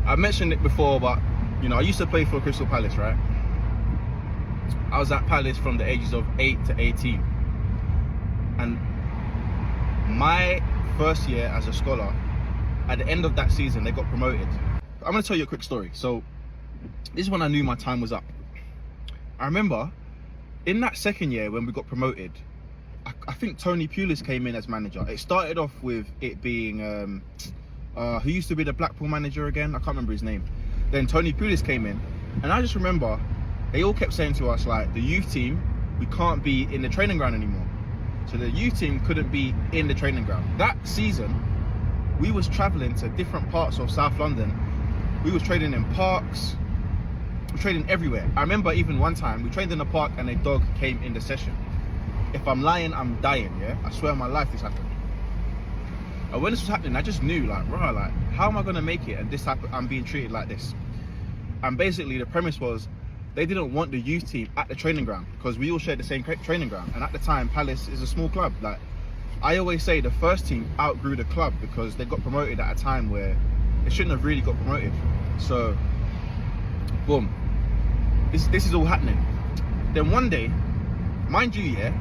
I mentioned it before, but you know, I used to play for Crystal Palace, right? I was at Palace from the ages of 8 to 18, and my first year as a scholar, at the end of that season, they got promoted. I'm gonna tell you a quick story. So this is when I knew my time was up. I remember in that second year when we got promoted, I think Tony Pulis came in as manager. It started off with it being who used to be the Blackpool manager again? I can't remember his name. Then Tony Pulis came in, and I just remember they all kept saying to us, like, the youth team, we can't be in the training ground anymore. So the youth team couldn't be in the training ground. That season, we was traveling to different parts of South London. We was training in parks, we were training everywhere. I remember even one time we trained in a park and a dog came in the session. If I'm lying, I'm dying, yeah? I swear on my life this happened. And when this was happening, I just knew, like, bro, like, how am I gonna make it? And this happened, I'm being treated like this. And basically the premise was, they didn't want the youth team at the training ground because we all shared the same training ground. And at the time, Palace is a small club. Like, I always say the first team outgrew the club because they got promoted at a time where they shouldn't have really got promoted. So, boom, this is all happening. Then one day, mind you, yeah,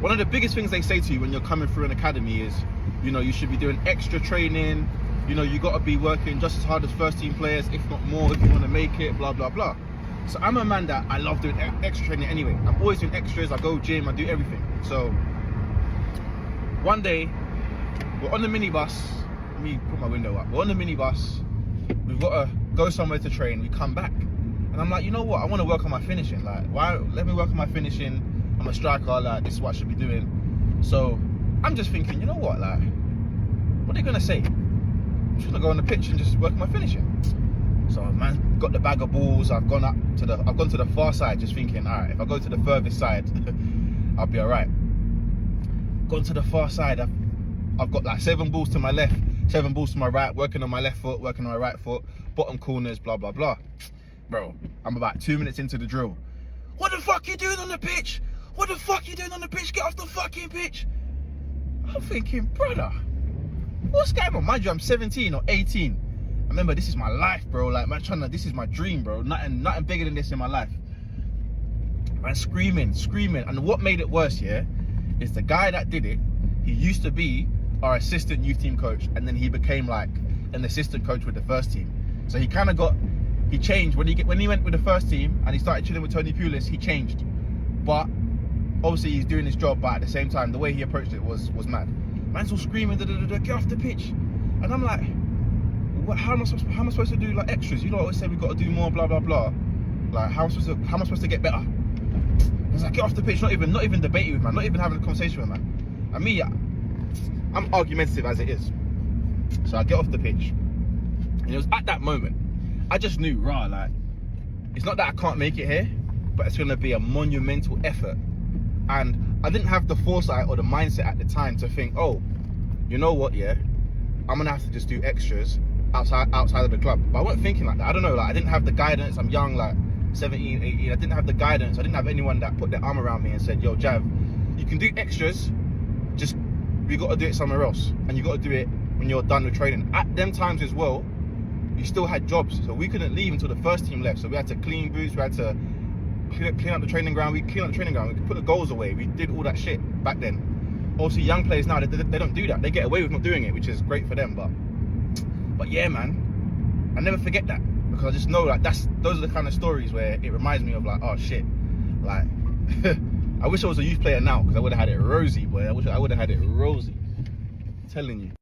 one of the biggest things they say to you when you're coming through an academy is, you know, you should be doing extra training. You know, you got to be working just as hard as first team players, if not more, if you want to make it, blah, blah, blah. So I'm a man that I love doing extra training anyway. I'm always doing extras. I go gym, I do everything. So one day, we're on the minibus. Let me put my window up. We're on the minibus. We've got to go somewhere to train. We come back. And I'm like, you know what? I want to work on my finishing. Like, why? Let me work on my finishing. I'm a striker. Like, this is what I should be doing. So I'm just thinking, you know what? Like, what are they going to say? I'm just going to go on the pitch and just work on my finishing. So man, got the bag of balls. I've gone to the far side, just thinking, all right, if I go to the furthest side, I'll be all right. Gone to the far side. I've got like 7 balls to my left, 7 balls to my right, working on my left foot, working on my right foot, bottom corners, blah blah blah. Bro, I'm about 2 minutes into the drill. What the fuck you doing on the pitch? What the fuck you doing on the pitch? Get off the fucking pitch. I'm thinking, brother, what's going on? Mind you, I'm 17 or 18. Remember, this is my life, bro. Like, man, this is my dream, bro. Nothing bigger than this in my life. Man, screaming. And what made it worse, yeah, is the guy that did it, he used to be our assistant youth team coach, and then he became like an assistant coach with the first team. So he kind of he changed when he went with the first team and he started chilling with Tony Pulis. He changed, but obviously he's doing his job. But at the same time, the way he approached it was mad. Man's all screaming, get off the pitch, and I'm like, how am I supposed to do like extras? You know, always say we've got to do more, blah blah blah. Like, how am I supposed to get better? I was like, get off the pitch, not even debating with man, not even having a conversation with man. And me, I'm argumentative as it is. So I get off the pitch, and it was at that moment I just knew, rah, like, it's not that I can't make it here, but it's gonna be a monumental effort. And I didn't have the foresight or the mindset at the time to think, oh, you know what, yeah, I'm gonna have to just do extras outside of the club. But I wasn't thinking like that. I don't know, like, I didn't have the guidance. I'm young, like 17, 18. I didn't have the guidance. I didn't have anyone that put their arm around me and said, yo, Jav, you can do extras, just you got to do it somewhere else, and you got to do it when you're done with training. At them times as well, you still had jobs, so we couldn't leave until the first team left. So we had to clean boots, we had to clean up the training ground. We cleaned up the training ground, we could put the goals away. We did all that shit back then. Obviously, young players now, they don't do that. They get away with not doing it, which is great for them. But yeah, man, I never forget that, because I just know, like, those are the kind of stories where it reminds me of, like, oh shit, like, I wish I was a youth player now, because I would have had it rosy, boy. I would have had it rosy. I'm telling you.